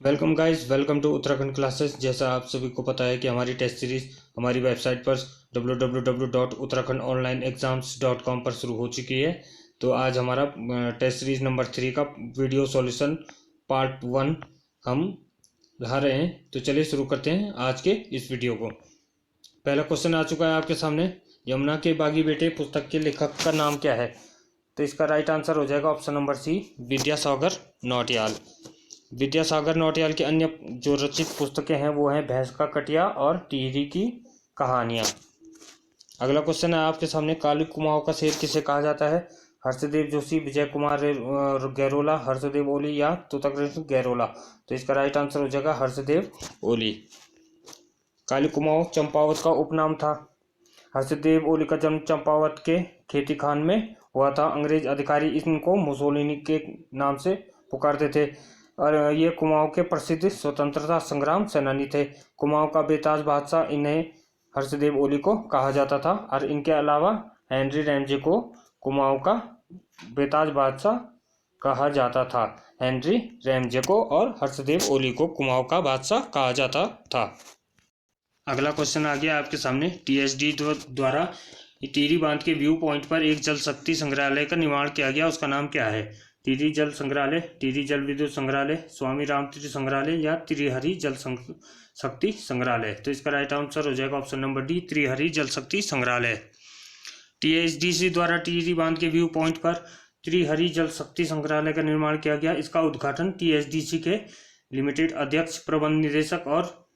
Welcome guys, welcome to Uttarakhand classes. जैसा आप सभी को पता है कि हमारी टेस्ट सीरीज़ हमारी वेबसाइट पर www.uttarakhand.onlineexams.com पर शुरू हो चुकी है। तो आज हमारा टेस्ट सीरीज़ नंबर 3 का वीडियो सॉल्यूशन पार्ट 1 हम ला रहे हैं। तो चलिए शुरू करते हैं आज के इस वीडियो को। पहला क्वेश्चन आ चुका है आपके सामने। यमुना के बागी बेटे पुस्तक के लेखक का नाम क्या है? तो इसका राइट आंसर हो जाएगा option number C, Vidyasagar Nautiyal. Vidyasagar Nautiyal की अन्य जो रचित पुस्तकें हैं वो हैं भैंस का कटिया और टिहरी की कहानियाँ। अगला क्वेश्चन है आपके सामने, काली कुमाऊँ का शेर किसे कहा जाता है? हर्षदेव जोशी, विजय कुमार गैरोला, हर्षदेव ओली या तुतकऋष्ण गैरोला। तो इसका राइट आंसर हो जाएगा हर्षदेव ओली। काली कुमाऊँ चंपावत का उपनाम था। हर्षदेव ओली का जन्म चंपावत के खेती खान में हुआ था। अंग्रेज अधिकारी इनको मुसोलिनी के नाम से पुकारते थे और ये कुमाऊँ के प्रसिद्ध स्वतंत्रता संग्राम सेनानी थे। कुमाऊँ का बेताज बादशाह इन्हें हर्षदेव ओली को कहा जाता था और इनके अलावा हेनरी रैमजे को कुमाऊँ का बेताज बादशाह कहा जाता था। हेनरी रैमजे को और हर्षदेव ओली को कुमाऊँ का बादशाह कहा जाता था। अगला क्वेश्चन आ गया आपके सामने, टीएसडी द्वारा टिहरी बांध के व्यू पॉइंट पर एक जल शक्ति संग्रहालय का निर्माण किया गया, उसका नाम क्या है? टिहरी जल संग्रहालय, टिहरी जल विद्युत संग्रहालय, स्वामी रामतीर्थ संग्रहालय या त्रिहरी जल शक्ति संग्रहालय। तो इसका राइट आंसर हो जाएगा ऑप्शन नंबर डी, त्रिहरी जल शक्ति संग्रहालय। टीएचडीसी द्वारा टिहरी बांध के व्यू पॉइंट पर त्रिहरी जल शक्ति संग्रहालय का निर्माण किया गया। इसका उद्घाटन टीएचडीसी के लिमिटेड अध्यक्ष, प्रबंध निदेशक और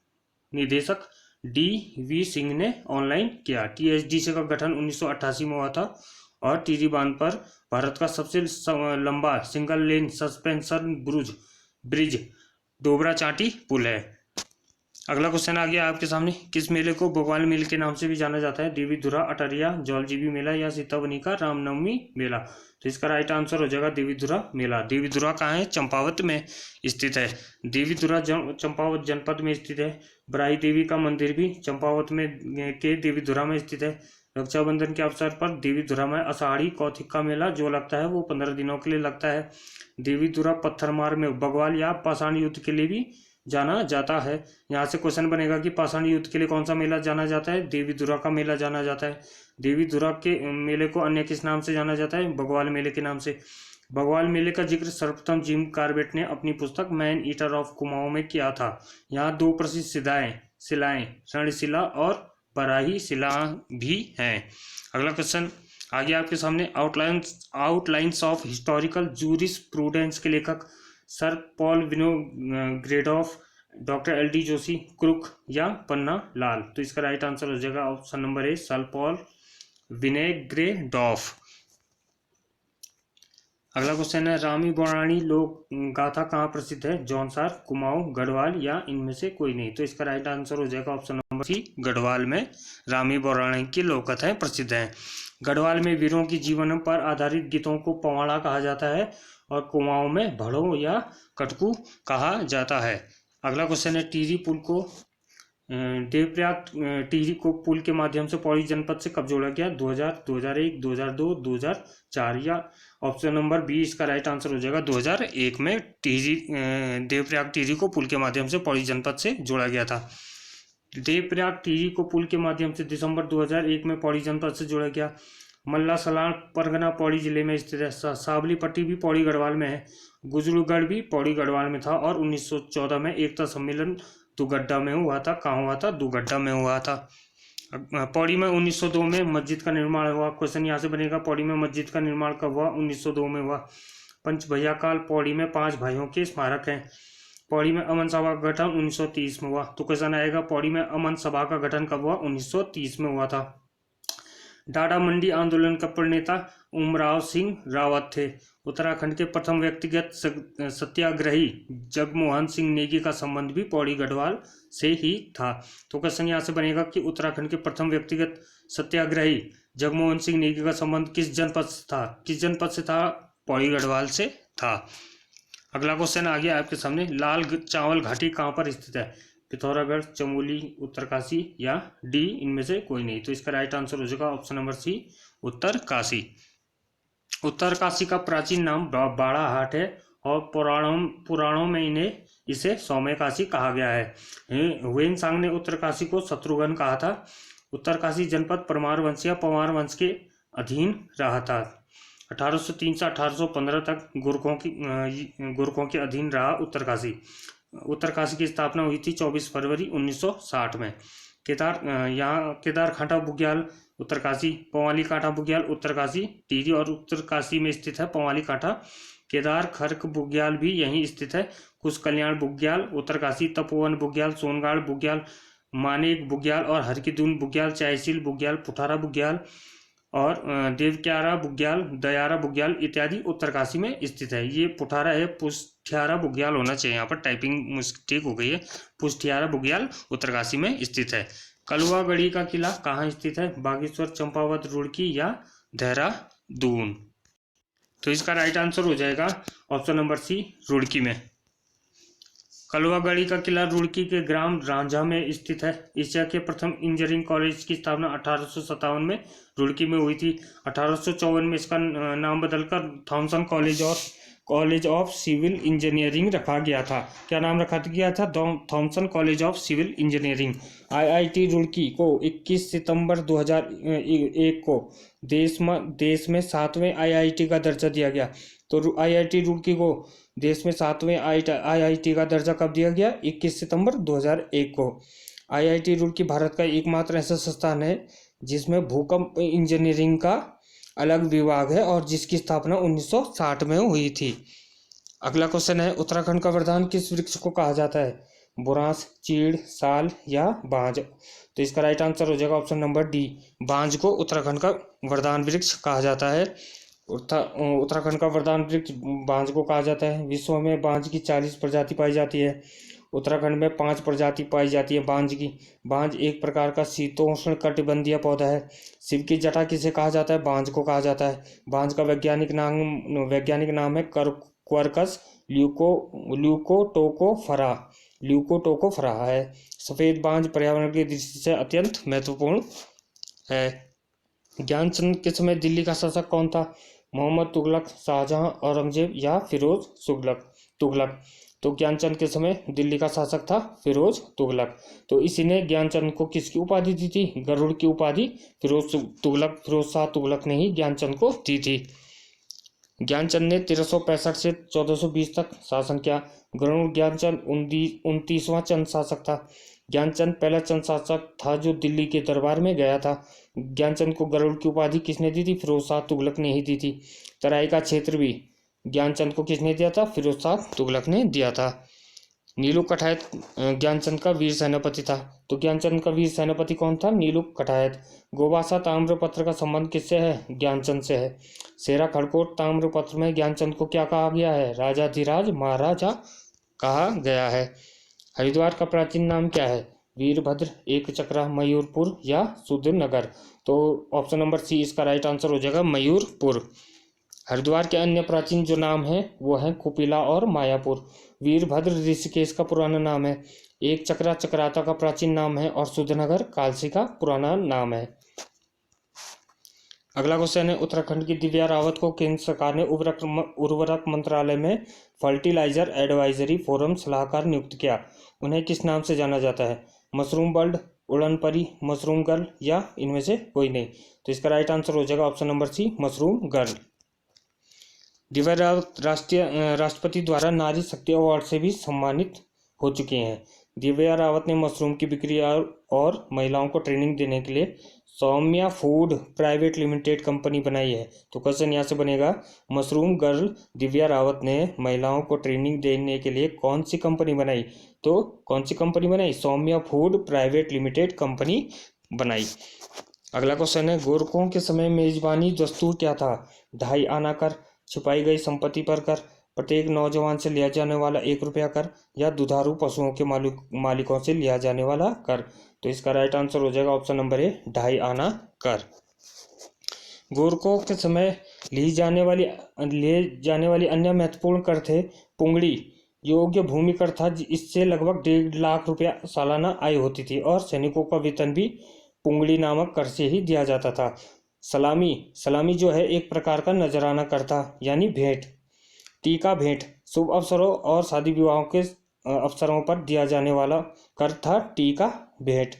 निदेशक डी.वी. सिंह ने ऑनलाइन किया। टीएचडीसी का गठन 1988 में हुआ था और टिहरी बांध पर भारत का सबसे लंबा सिंगल लेन सस्पेंशन ब्रिज डोबरा चांटी पुल है। अगला क्वेश्चन आ गया आपके सामने, किस मेले को बग्वाल मेले के नाम से भी जाना जाता है? देवीधुरा, अटरिया, जौलजीबी मेला या सीतावनी का रामनवमी मेला। तो इसका राइट आंसर हो जाएगा देवीधुरा मेला। देवीधुरा कहाँ है? चंपावत में स्थित है। देवीधुरा चंपावत जनपद में स्थित है। बराही देवी का मंदिर भी चंपावत में के देवीधुरा में स्थित है। रक्षाबंधन के अवसर पर देवीधुरा में आषाढ़ी कौथिक का मेला जो लगता है वो 15 दिनों के लिए लगता है। देवीधुरा पत्थरमार में बग्वाल या पाषाण युद्ध के लिए भी जाना जाता है। यहाँ से क्वेश्चन बनेगा कि पाषाण युद्ध के लिए कौन सा मेला जाना जाता है? देवीधुरा का मेला जाना जाता है। देवीधुरा के मेले को अन्य किस नाम से जाना जाता है? बग्वाल मेले के नाम से। बग्वाल मेले का जिक्र सर्वप्रथम जिम कार्बेट ने अपनी पुस्तक मैन ईटर ऑफ कुमाऊं में किया था। यहाँ दो प्रसिद्ध शिलाएं रणशिला और बराही शिला भी हैं। अगला क्वेश्चन आ गया आपके सामने, आउटलाइंस ऑफ हिस्टोरिकल जूरिस्प्रूडेंस के लेखक sir Paul Vinogradoff, doctor L D Joshi, क्रुक या पन्ना लाल। तो इसका राइट आंसर हो जाएगा option number A, sir Paul Vinogradoff. अगला क्वेश्चन है, रामी बौराणी लोक गाथा कहाँ प्रसिद्ध है? जौनसार, कुमाऊं, गढ़वाल या इनमें से कोई नहीं। तो इसका राइट आंसर हो जाएगा ऑप्शन नंबर सी, गढ़वाल में रामी बौराणी की लोक कथाएं प्रसिद्ध हैं। गढ़वाल में वीरों की जीवन पर आधारित गीतों को पवाड़ा कहा जाता है और कुमाऊं में भड़ो या कटकू कहा जाता है। अगला क्वेश्चन है, टिहरी पुल को देवप्रयाग टिहरी को पुल के माध्यम से पौड़ी जनपद से कब जोड़ा गया? 2000, 2001, 2002, 2004 या ऑप्शन नंबर बी इसका राइट आंसर हो जाएगा 2001 में टिहरी देवप्रयाग टिहरी को पुल के माध्यम से पौड़ी जनपद से जोड़ा गया था। देवप्रयाग टिहरी को पुल के माध्यम से दिसंबर 2001 में पौड़ी जनपद से जोड़ा गया। मल्ला सलाण परगना पौड़ी जिले में स्थित है। सावली पट्टी भी पौड़ी गढ़वाल में है। गुजरूगढ़ भी पौड़ी गढ़वाल में था और 1914 में एकता सम्मेलन दुगड्डा में हुआ था। कहाँ हुआ था? दुगड्डा में हुआ था। पौड़ी में 1902 में मस्जिद का निर्माण हुआ। क्वेश्चन यहाँ से बनेगा, पौड़ी में मस्जिद का निर्माण कब हुआ? 1902 में हुआ। पंच भैया काल पौड़ी में 5 भाइयों के स्मारक हैं। पौड़ी में अमन सभा का गठन 1930 में हुआ। तो क्वेश्चन आएगा, पौड़ी में अमन सभा का गठन कब हुआ? 1930 में हुआ था। डाडा मंडी आंदोलन का प्रणेता उमराव सिंह रावत थे। उत्तराखंड के प्रथम व्यक्तिगत सत्याग्रही जगमोहन सिंह नेगी का संबंध भी पौड़ी गढ़वाल से ही था। तो क्वेश्चन यहाँ से बनेगा कि उत्तराखंड के प्रथम व्यक्तिगत सत्याग्रही जगमोहन सिंह नेगी का संबंध किस जनपद से था? किस जनपद से था? पौड़ी गढ़वाल से था। अगला क्वेश्चन आ गया आपके सामने, लाल चावल घाटी कहाँ पर स्थित है? पिथौरागढ़, चमोली, उत्तरकाशी या डी इनमें से कोई नहीं। तो इसका राइट आंसर हो जाएगा option number C, Uttarkashi. Uttarkashi का प्राचीन नाम बाड़ा हाट है और पुराणों में इन्हें इसे सौम्यकाशी कहा गया है। हुएंसांग ने उत्तरकाशी को शत्रुघ्न कहा था। उत्तरकाशी जनपद परमार वंश या पवार वंश के अधीन रहा था। 1803 से 1815 तक गुरखों के अधीन रहा उत्तरकाशी। उत्तरकाशी की स्थापना हुई थी 24 फरवरी 1960 में। केदारकांठा बुग्याल उत्तरकाशी, पवाली कांठा बुग्याल उत्तरकाशी, टिहरी और उत्तरकाशी में स्थित है पवाली कांठा। केदार खर्क बुग्याल भी यहीं स्थित है। कुछ कल्याण बुग्याल उत्तरकाशी, तपोवन बुग्याल, सोनगाड़ बुग्याल, मानेक बुग्याल और हरकीदून बुग्याल, चायसील बुग्याल, पुठारा बुग्याल और देवक्यारा बुग्याल, दयारा बुग्याल इत्यादि उत्तरकाशी में स्थित है। ये पुठारा है, पुष्ठियारा बुग्याल होना चाहिए, यहाँ पर टाइपिंग मिस्टेक हो गई है। पुष्ठियारा बुग्याल उत्तरकाशी में स्थित है। कलुआगढ़ी का किला कहाँ स्थित है? बागेश्वर, चंपावत, रुड़की या देहरादून। तो इसका राइट आंसर हो जाएगा ऑप्शन नंबर सी, रुड़की में। कलुआगढ़ी का किला रुड़की के ग्राम रांझा में स्थित है। एशिया के प्रथम इंजीनियरिंग कॉलेज की स्थापना 1857 में रुड़की में हुई थी। 1854 में इसका नाम बदलकर Thomson college of civil engineering रखा गया था। क्या नाम रखा गया था? Thomson college of civil engineering. IIT Roorkee को 21 सितंबर 2001 को देश में 7वें आईआईटी का दर्जा दिया गया। तो आईआईटी रुड़की को देश में 7वें आईआईटी का दर्जा कब दिया गया? 21 सितंबर 2001 को। आईआईटी रुड़की भारत का एकमात्र ऐसा संस्थान है जिसमें भूकंप इंजीनियरिंग का अलग विभाग है और जिसकी स्थापना 1960 में हुई थी। अगला क्वेश्चन है, उत्तराखंड का वरदान किस वृक्ष को कहा जाता है? बुरांस, चीड़, साल या बांज। तो इसका राइट आंसर हो जाएगा ऑप्शन नंबर डी, बांज को उत्तराखंड का वरदान वृक्ष कहा जाता है। उत्तराखंड का वरदान वृक्ष बांज को कहा जाता है। विश्व में बांज की 40 प्रजाति पाई जाती है। उत्तराखंड में 5 प्रजाति पाई जाती है बांज की। बांज एक प्रकार का शीतोष्ण कटिबंधीय पौधा है। शिव की जटा किसे कहा जाता है? बांज को कहा जाता है। बांज का वैज्ञानिक नाम है क्वर्कस ल्यूकोटोकोफरा है। सफेद बांज पर्यावरण की दृष्टि से अत्यंत महत्वपूर्ण है। ज्ञानचंद के समय दिल्ली का शासक कौन था? मोहम्मद तुगलक, शाहजहां, औरंगजेब या फिरोज तुगलक। तो ज्ञानचंद के समय दिल्ली का शासक था फिरोज तुगलक। तो इसी ने ज्ञानचंद को किसकी उपाधि दी थी? गरुड़ की उपाधि फिरोज शाह तुगलक ने ही ज्ञानचंद को दी थी। ज्ञानचंद ने 1365 से 1420 तक शासन किया। गरुड़ ज्ञानचंद 29वां चंद शासक था। ज्ञानचंद पहला चंद शासक था जो दिल्ली के दरबार में गया था। ज्ञानचंद को गरुड़ की उपाधि किसने दी थी? फिरोज शाह तुगलक ने ही दी थी। तराई का क्षेत्र भी ज्ञानचंद को किसने दिया था? फिरोज शाह तुगलक ने दिया था। नीलू कठायत ज्ञानचंद का वीर सेनापति था। तो ज्ञानचंद का वीर सेनापति कौन था? नीलू कठायत। गोवासा ताम्रपत्र का संबंध किससे है? ज्ञानचंद से है। सेरा खड़कोट ताम्रपत्र में ज्ञानचंद को क्या कहा गया है? राजाधिराज महाराजा कहा गया है। हरिद्वार का प्राचीन नाम क्या है? वीरभद्र, एकचक्रा, मयूरपुर या शूद्रनगर। तो ऑप्शन नंबर सी इसका राइट आंसर हो जाएगा, मयूरपुर। हरिद्वार के अन्य प्राचीन जो नाम है वो है कुपिला और मायापुर। वीरभद्र ऋषिकेश का पुराना नाम है। एक चक्रा चक्राता का प्राचीन नाम है और शूद्रनगर कालसी का पुराना नाम है। अगला क्वेश्चन है, उत्तराखंड की दिव्या रावत को केंद्र सरकार ने उर्वरक मंत्रालय में फर्टिलाइजर एडवाइजरी फोरम सलाहकार नियुक्त किया। उन्हें किस नाम से जाना जाता है? मशरूम बर्ड, उड़न परी, मशरूम गर्ल या इनमें से कोई नहीं। तो इसका राइट आंसर हो जाएगा option number C, mushroom girl. Divya Rawat राष्ट्रपति द्वारा नारी शक्ति अवार्ड से भी सम्मानित हो चुके हैं। दिव्या रावत ने मशरूम की बिक्री और महिलाओं को ट्रेनिंग देने के लिए Saumya food private limited company बनाई है। तो क्वेश्चन यहाँ से बनेगा, मशरूम गर्ल दिव्या रावत ने महिलाओं को ट्रेनिंग देने के लिए कौन सी कंपनी बनाई? तो कौन सी कंपनी बनाई? Saumya food private limited company बनाई। अगला क्वेश्चन है, गोरखों के समय मेजबानी दस्तूर क्या था? 2.5 आना कर, छुपाई गई संपत्ति पर कर, प्रत्येक नौजवान से लिया जाने वाला 1 रुपया कर या दुधारू पशुओं के मालिकों से लिया जाने वाला कर। तो इसका राइट आंसर हो जाएगा ऑप्शन नंबर ए, 2.5 आना कर। गोरखों के समय ली जाने वाली अन्य महत्वपूर्ण कर थे पुंगड़ी, योग्य भूमि कर था, इससे लगभग 1.5 लाख रुपया सालाना आय होती थी और सैनिकों का वेतन भी पुंगड़ी नामक कर से ही दिया जाता था। सलामी जो है एक प्रकार का नजराना कर था, यानी भेंट। टीका भेंट शुभ अवसरों और शादी विवाहों के अवसरों पर दिया जाने वाला कर था टी का भेंट।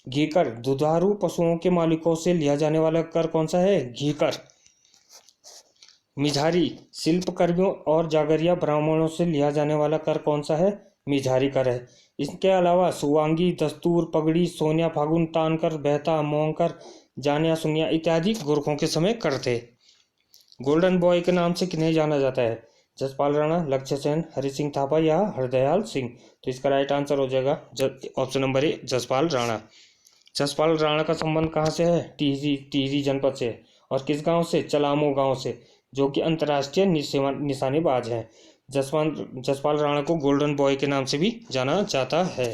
घी कर दुधारू पशुओं के मालिकों से लिया जाने वाला कर कौन सा है? घी कर। मिझारी शिल्पकर्मियों और जागरिया ब्राह्मणों से लिया जाने वाला कर कौन सा है? मिझारी कर है। इसके अलावा सुवांगी, दस्तूर, पगड़ी, सोनिया, फागुन, तानकर, बहता, मोंकर, जानिया, सुनिया इत्यादि गोरखों के समय कर थे। गोल्डन बॉय के नाम से किन्हें जाना जाता है? जसपाल राणा, लक्ष्य सेन, हरि सिंह थापा या हरदयाल सिंह। तो इसका राइट आंसर हो जाएगा ऑप्शन नंबर ए, जसपाल राणा। जसपाल राणा का संबंध कहाँ से है? टिहरी जनपद से। और किस गांव से? चलामू गांव से, जो कि अंतर्राष्ट्रीय निशानेबाज हैं। जसपाल राणा को गोल्डन बॉय के नाम से भी जाना जाता है,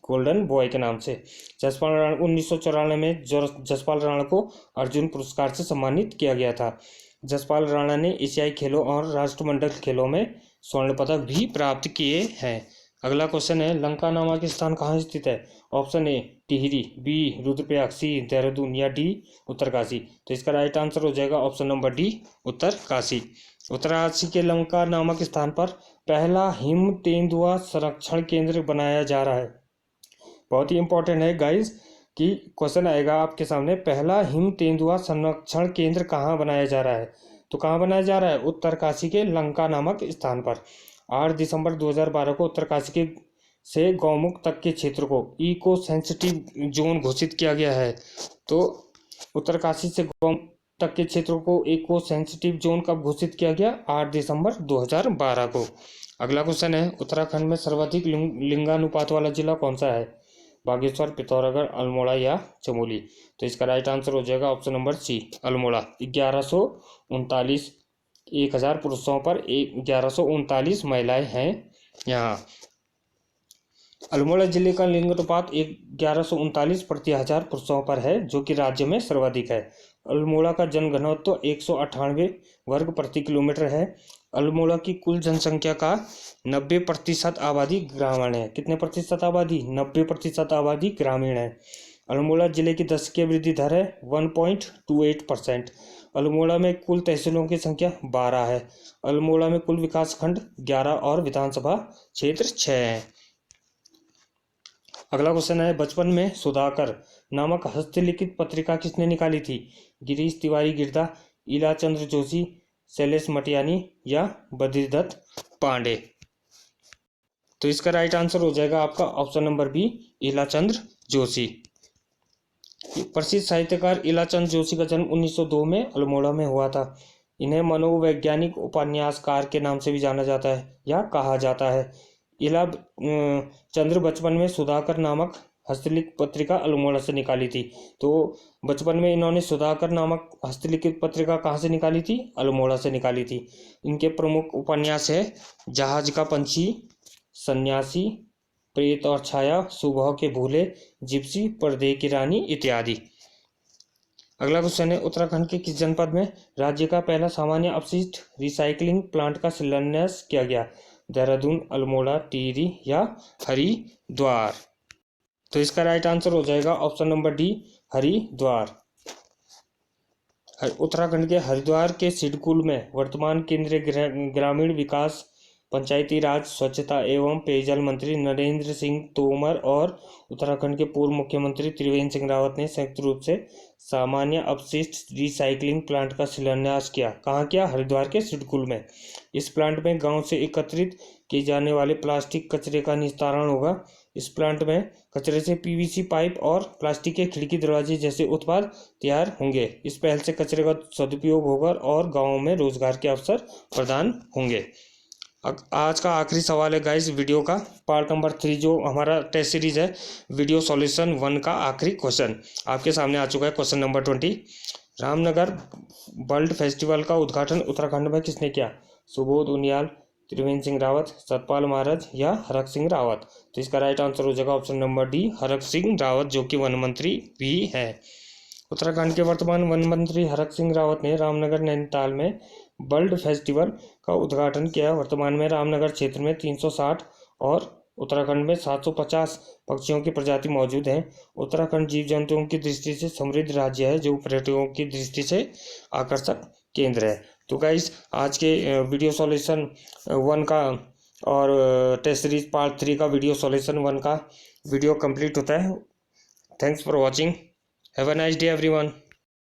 गोल्डन बॉय के नाम से। जसपाल राणा 1994 में जसपाल राणा को अर्जुन पुरस्कार से सम्मानित किया गया था। जसपाल राणा ने एशियाई खेलों और राष्ट्रमंडल खेलों में स्वर्ण पदक भी प्राप्त किए हैं। अगला क्वेश्चन है, लंका नामक स्थान कहाँ स्थित है? Option A Tehri, B Rudraprayag, C Dehradun या डी उत्तरकाशी। तो इसका राइट आंसर हो जाएगा option number D, Uttarkashi. Uttarkashi के लंका नामक स्थान पर पहला हिम तेंदुआ संरक्षण केंद्र बनाया जा रहा है। बहुत ही इंपॉर्टेंट है गाइस कि क्वेश्चन आएगा आपके सामने, पहला हिम तेंदुआ संरक्षण केंद्र कहाँ बनाया जा रहा है? तो कहाँ बनाया जा रहा है? उत्तरकाशी के लंका नामक स्थान पर। 8 दिसंबर 2012 को उत्तरकाशी के से गौमुख तक के क्षेत्र को इको सेंसिटिव जोन घोषित किया गया है। तो उत्तरकाशी से गौमुख तक के क्षेत्रों को इको सेंसिटिव जोन कब घोषित किया गया? 8 दिसंबर 2012 को। अगला क्वेश्चन है, उत्तराखंड में सर्वाधिक लिंगानुपात वाला जिला कौन सा है? बागेश्वर, पिथौरागढ़, अल्मोड़ा या चमोली। तो इसका राइट आंसर हो जाएगा ऑप्शन नंबर सी, अल्मोड़ा। 1139 1000 पुरुषों पर 1139 महिलाएं हैं यहाँ। अल्मोड़ा जिले का लिंगानुपात 1139 प्रति 1000 पुरुषों पर है, जो कि राज्य में सर्वाधिक है। अल्मोड़ा का जनघनत्व 198 वर्ग प्रति किलोमीटर है। अल्मोड़ा की कुल जनसंख्या का 90% आबादी ग्रामीण है। कितने प्रतिशत आबादी? 90% आबादी ग्रामीण है। अल्मोड़ा जिले की 10 की वृद्धि दर है 1.28%। अल्मोड़ा में कुल तहसीलों की संख्या 12 है। अल्मोड़ा में कुल विकासखंड 11 और विधानसभा क्षेत्र 6 है। अगला क्वेश्चन है, बचपन में सुधाकर नामक हस्तलिखित पत्रिका किसने निकाली थी? गिरीश तिवारी गिरदा, इला चंद्र जोशी, शैलेश मटियानी या बद्रीदत्त पांडे। तो इसका राइट आंसर हो जाएगा आपका ऑप्शन नंबर बी, इला चंद्र जोशी। प्रसिद्ध साहित्यकार इला चंद्र जोशी का जन्म 1902 में अल्मोड़ा में हुआ था। इन्हें मनोवैज्ञानिक उपन्यासकार के नाम से भी जाना जाता है या कहा जाता है। इला चंद्र बचपन में सुधाकर नामक हस्तलिखित पत्रिका अल्मोड़ा से निकाली थी। तो बचपन में इन्होंने सुधाकर नामक हस्तलिखित पत्रिका कहाँ से निकाली थी? अल्मोड़ा से निकाली थी। इनके प्रमुख उपन्यास है जहाज का पंछी, सन्यासी, प्रेत और छाया, सुबह के भूले, जिप्सी, पर्दे की रानी इत्यादि। अगला क्वेश्चन है, उत्तराखंड के किस जनपद में राज्य का पहला सामान्य अपशिष्ट रिसाइकलिंग प्लांट का शिलान्यास किया गया? देहरादून, अल्मोड़ा, टिहरी या हरिद्वार। तो इसका राइट आंसर हो जाएगा option number D, Haridwar. Uttarakhand के हरिद्वार के सिडकुल में वर्तमान केंद्रीय ग्रामीण विकास, पंचायती राज, स्वच्छता एवं पेयजल मंत्री नरेंद्र सिंह तोमर और उत्तराखंड के पूर्व मुख्यमंत्री त्रिवेंद्र सिंह रावत ने संयुक्त रूप से सामान्य अपशिष्ट रिसाइकलिंग प्लांट का शिलान्यास किया। कहाँ किया? हरिद्वार के सिडकुल में। इस प्लांट में गांव से एकत्रित किए जाने वाले प्लास्टिक कचरे का निस्तारण होगा। इस प्लांट में कचरे से पीवीसी पाइप और प्लास्टिक के खिड़की दरवाजे जैसे उत्पाद तैयार होंगे। इस पहल से कचरे का सदुपयोग होगा और गाँव में रोजगार के अवसर प्रदान होंगे। आज का आखिरी सवाल है गाइस वीडियो का, पार्ट नंबर 3 जो हमारा टेस्ट सीरीज है, वीडियो सॉल्यूशन 1 का आखिरी क्वेश्चन आपके सामने आ चुका है। Question number 20, Ramnagar world festival का उद्घाटन उत्तराखंड में किसने किया? सुबोध उनियाल, त्रिवेंद्र सिंह रावत, सतपाल महाराज या हरक सिंह रावत। तो इसका राइट आंसर हो जाएगा option number D, Harak Singh Rawat, जो कि वन मंत्री भी है। उत्तराखंड के वर्तमान वन मंत्री हरक सिंह रावत ने रामनगर नैनीताल में वर्ल्ड फेस्टिवल का उद्घाटन किया। वर्तमान में रामनगर क्षेत्र में 360 और उत्तराखंड में 750 पक्षियों की प्रजाति मौजूद हैं। उत्तराखंड जीव जंतुओं की दृष्टि से समृद्ध राज्य है, जो पर्यटकों की दृष्टि से आकर्षक केंद्र है। तो गाइस आज के वीडियो सॉल्यूशन 1 का और टेस्ट सीरीज पार्ट 3 का वीडियो सॉल्यूशन 1 का वीडियो कंप्लीट होता है। Thanks for watching. Have a nice day everyone.